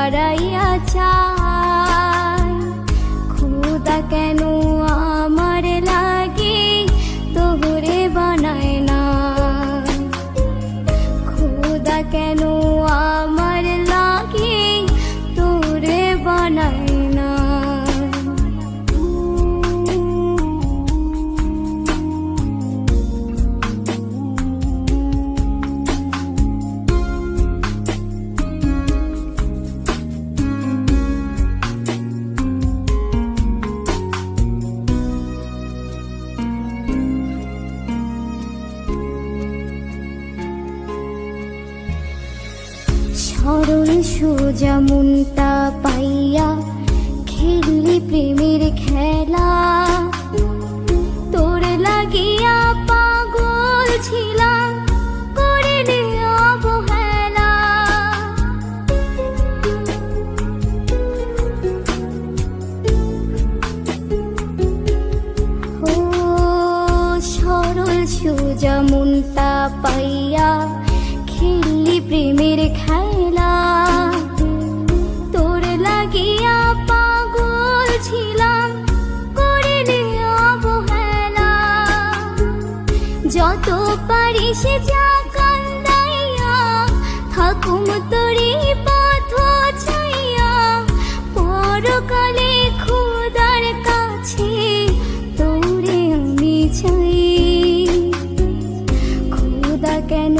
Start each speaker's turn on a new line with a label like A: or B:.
A: বাড়াইয়া চাই। খোদা কেন আমার লাগে তোরে বানায় না, খোদা কেন আমার লাগে তোরে বানায় না। সরল সোজা মনটা পাইয়া খেললি প্রেমের খেলা, তোর লাগিয়া পাগল ছিলাম করিনি অবহেলা। ও সরল সোজা মনটা পাইয়া খেললি প্রেমের খেলা, তোর লাগিয়া পাগল ছিলাম করিনি অবহেলা। যত পারিস যা কান্দাইয়া থাকুম তোরে পথ চাইয়া, পরকালে খোদার কাছে তোরে আমি চাই। খোদা কেন